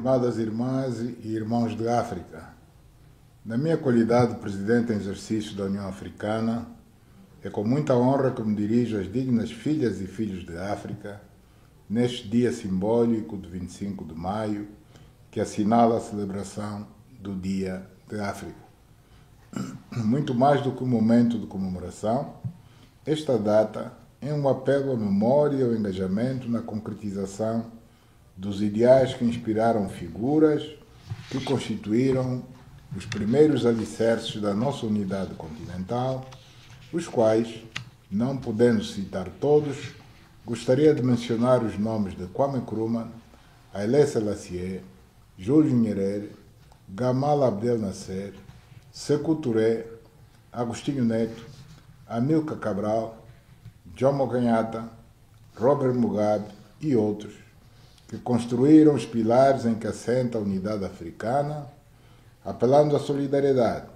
Amadas irmãs e irmãos de África, na minha qualidade de Presidente em exercício da União Africana, é com muita honra que me dirijo às dignas filhas e filhos de África, neste dia simbólico de 25 de maio, que assinala a celebração do Dia de África. Muito mais do que um momento de comemoração, esta data é um apelo à memória e ao engajamento na concretização dos ideais que inspiraram figuras que constituíram os primeiros alicerces da nossa unidade continental, os quais, não podendo citar todos, gostaria de mencionar os nomes de Kwame Nkrumah, Haile Selassie, Julius Nyerere, Gamal Abdel Nasser, Sékou Touré, Agostinho Neto, Amílcar Cabral, Jomo Kenyatta, Robert Mugabe e outros, que construíram os pilares em que assenta a unidade africana, apelando à solidariedade,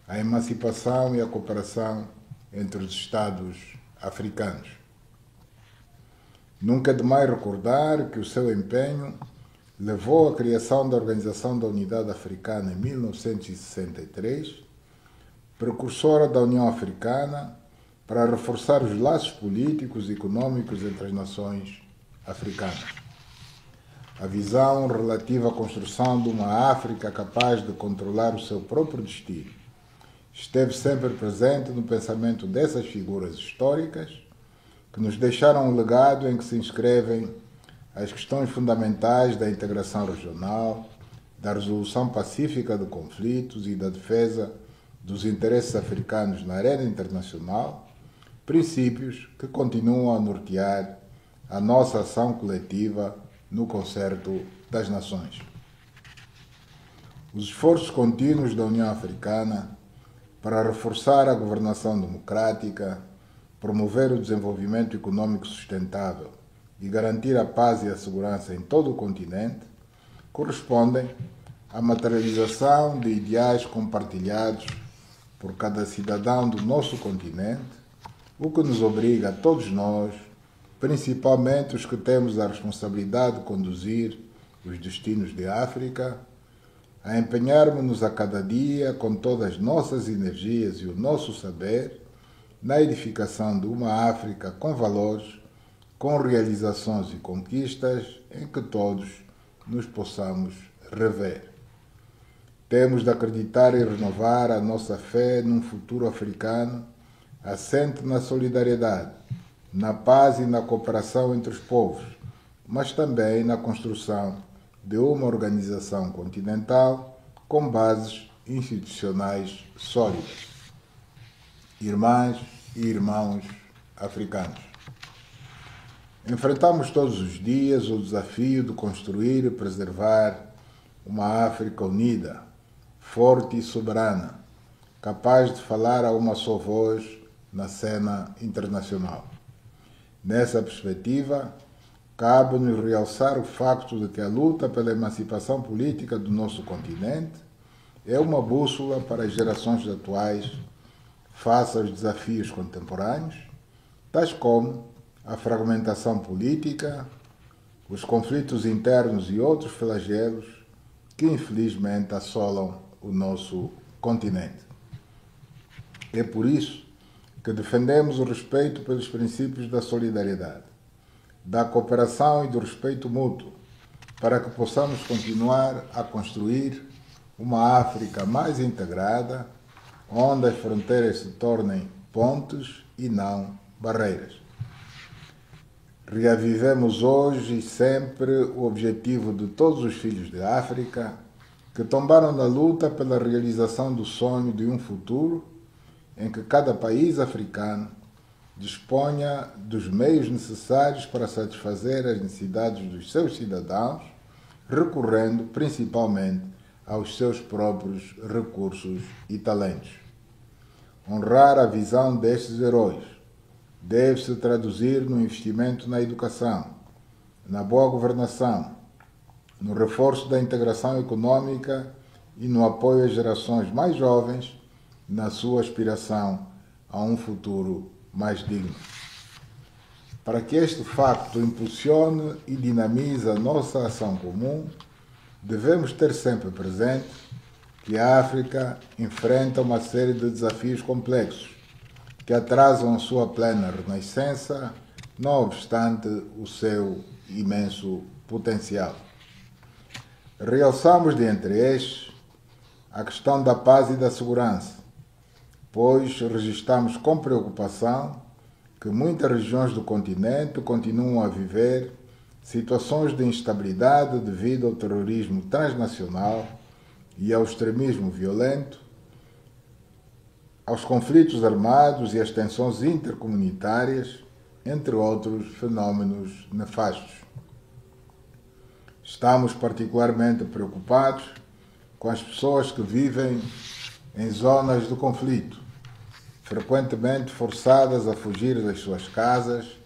à emancipação e à cooperação entre os Estados africanos. Nunca é demais recordar que o seu empenho levou à criação da Organização da Unidade Africana em 1963, precursora da União Africana, para reforçar os laços políticos e econômicos entre as nações africanas. A visão relativa à construção de uma África capaz de controlar o seu próprio destino esteve sempre presente no pensamento dessas figuras históricas que nos deixaram um legado em que se inscrevem as questões fundamentais da integração regional, da resolução pacífica de conflitos e da defesa dos interesses africanos na arena internacional, princípios que continuam a nortear a nossa ação coletiva no concerto das nações. Os esforços contínuos da União Africana para reforçar a governação democrática, promover o desenvolvimento econômico sustentável e garantir a paz e a segurança em todo o continente correspondem à materialização de ideais compartilhados por cada cidadão do nosso continente, o que nos obriga a todos nós, principalmente os que temos a responsabilidade de conduzir os destinos de África, a empenharmos-nos a cada dia com todas as nossas energias e o nosso saber na edificação de uma África com valores, com realizações e conquistas em que todos nos possamos rever. Temos de acreditar e renovar a nossa fé num futuro africano assente na solidariedade, na paz e na cooperação entre os povos, mas também na construção de uma organização continental com bases institucionais sólidas. Irmãs e irmãos africanos, enfrentamos todos os dias o desafio de construir e preservar uma África unida, forte e soberana, capaz de falar a uma só voz na cena internacional. Nessa perspectiva, cabe-nos realçar o facto de que a luta pela emancipação política do nosso continente é uma bússola para as gerações atuais face aos desafios contemporâneos, tais como a fragmentação política, os conflitos internos e outros flagelos que infelizmente assolam o nosso continente. É por isso que defendemos o respeito pelos princípios da solidariedade, da cooperação e do respeito mútuo, para que possamos continuar a construir uma África mais integrada, onde as fronteiras se tornem pontes e não barreiras. Reavivemos hoje e sempre o objetivo de todos os filhos de África que tombaram na luta pela realização do sonho de um futuro em que cada país africano disponha dos meios necessários para satisfazer as necessidades dos seus cidadãos, recorrendo principalmente aos seus próprios recursos e talentos. Honrar a visão destes heróis deve-se traduzir no investimento na educação, na boa governação, no reforço da integração econômica e no apoio às gerações mais jovens na sua aspiração a um futuro mais digno. Para que este facto impulsione e dinamize a nossa ação comum, devemos ter sempre presente que a África enfrenta uma série de desafios complexos que atrasam a sua plena renascença, não obstante o seu imenso potencial. Realçamos de entre estes a questão da paz e da segurança, pois registramos com preocupação que muitas regiões do continente continuam a viver situações de instabilidade devido ao terrorismo transnacional e ao extremismo violento, aos conflitos armados e às tensões intercomunitárias, entre outros fenómenos nefastos. Estamos particularmente preocupados com as pessoas que vivem em zonas de conflito, frequentemente forçadas a fugir das suas casas,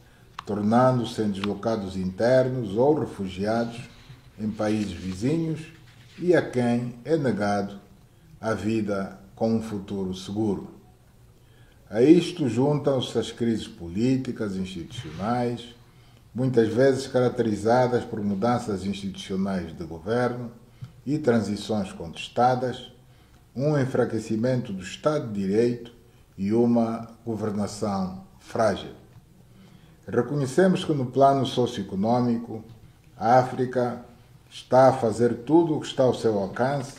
tornando-se em deslocados internos ou refugiados em países vizinhos e a quem é negado a vida com um futuro seguro. A isto juntam-se as crises políticas e institucionais, muitas vezes caracterizadas por mudanças institucionais de governo e transições contestadas, um enfraquecimento do Estado de Direito e uma governação frágil. Reconhecemos que no plano socioeconômico, a África está a fazer tudo o que está ao seu alcance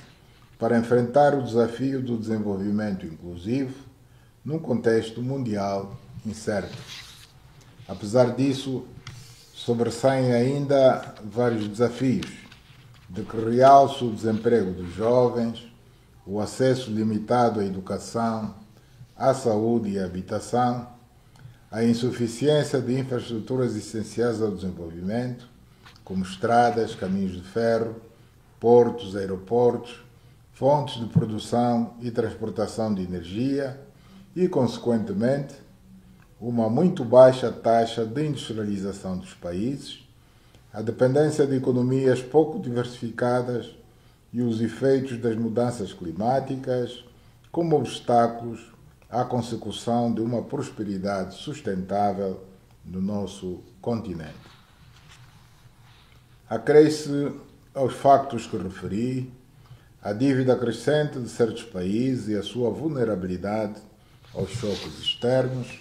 para enfrentar o desafio do desenvolvimento inclusivo num contexto mundial incerto. Apesar disso, sobressaem ainda vários desafios, de que realço o desemprego dos jovens, o acesso limitado à educação, à saúde e à habitação, a insuficiência de infraestruturas essenciais ao desenvolvimento, como estradas, caminhos de ferro, portos, aeroportos, fontes de produção e transportação de energia e, consequentemente, uma muito baixa taxa de industrialização dos países, a dependência de economias pouco diversificadas e os efeitos das mudanças climáticas como obstáculos à consecução de uma prosperidade sustentável no nosso continente. Acresce aos factos que referi a dívida crescente de certos países e a sua vulnerabilidade aos choques externos,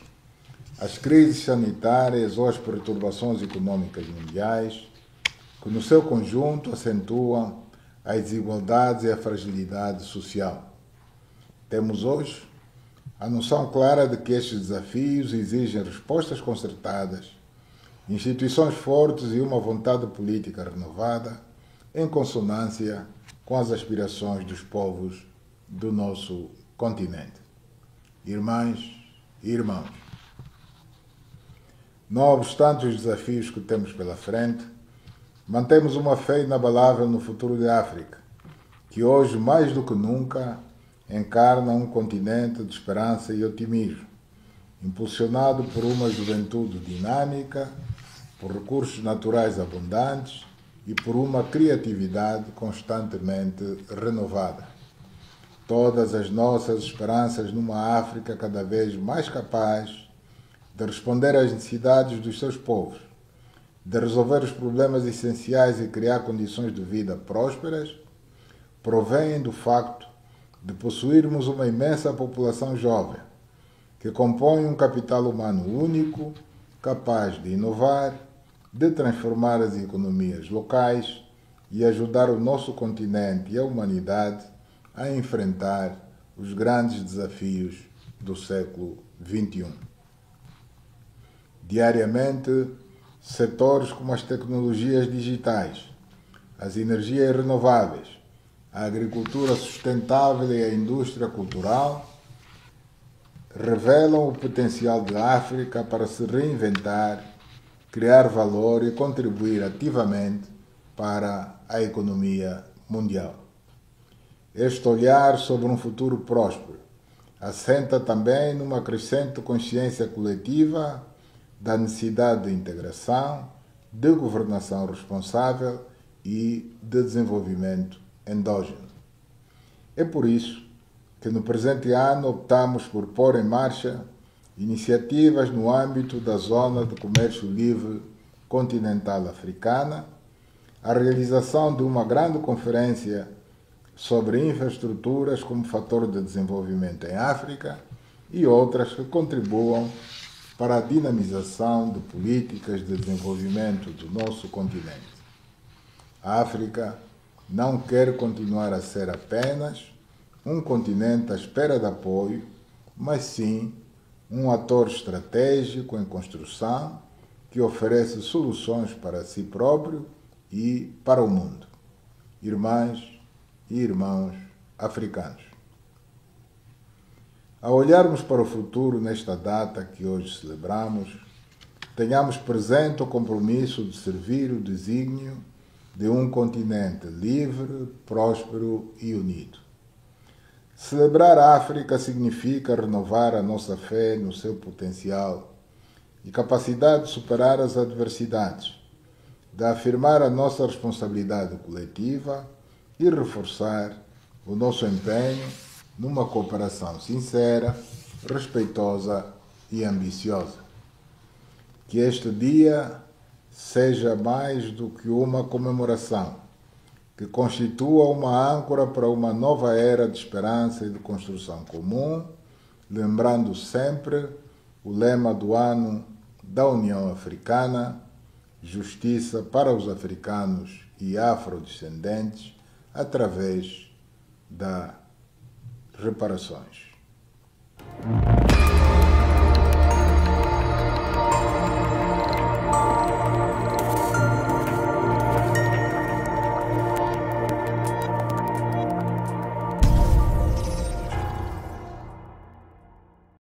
as crises sanitárias ou as perturbações econômicas mundiais, que no seu conjunto acentuam as desigualdades e a fragilidade social. Temos hoje a noção clara de que estes desafios exigem respostas concertadas, instituições fortes e uma vontade política renovada, em consonância com as aspirações dos povos do nosso continente. Irmãs e irmãos, não obstante os desafios que temos pela frente, mantemos uma fé inabalável no futuro da África, que hoje, mais do que nunca, encarna um continente de esperança e otimismo, impulsionado por uma juventude dinâmica, por recursos naturais abundantes e por uma criatividade constantemente renovada. Todas as nossas esperanças numa África cada vez mais capaz de responder às necessidades dos seus povos, de resolver os problemas essenciais e criar condições de vida prósperas, provêm do facto de possuirmos uma imensa população jovem, que compõe um capital humano único, capaz de inovar, de transformar as economias locais e ajudar o nosso continente e a humanidade a enfrentar os grandes desafios do século XXI. Diariamente, setores como as tecnologias digitais, as energias renováveis, a agricultura sustentável e a indústria cultural revelam o potencial da África para se reinventar, criar valor e contribuir ativamente para a economia mundial. Este olhar sobre um futuro próspero assenta também numa crescente consciência coletiva da necessidade de integração, de governação responsável e de desenvolvimento endógeno. É por isso que no presente ano optamos por pôr em marcha iniciativas no âmbito da Zona de Comércio Livre Continental Africana, a realização de uma grande conferência sobre infraestruturas como fator de desenvolvimento em África e outras que contribuam para a dinamização de políticas de desenvolvimento do nosso continente. A África não quer continuar a ser apenas um continente à espera de apoio, mas sim um ator estratégico em construção que oferece soluções para si próprio e para o mundo. Irmãs e irmãos africanos. Ao olharmos para o futuro nesta data que hoje celebramos, tenhamos presente o compromisso de servir o desígnio de um continente livre, próspero e unido. Celebrar a África significa renovar a nossa fé no seu potencial e capacidade de superar as adversidades, de afirmar a nossa responsabilidade coletiva e reforçar o nosso empenho numa cooperação sincera, respeitosa e ambiciosa. Que este dia seja mais do que uma comemoração, que constitua uma âncora para uma nova era de esperança e de construção comum, lembrando sempre o lema do ano da União Africana: justiça para os africanos e afrodescendentes através das reparações.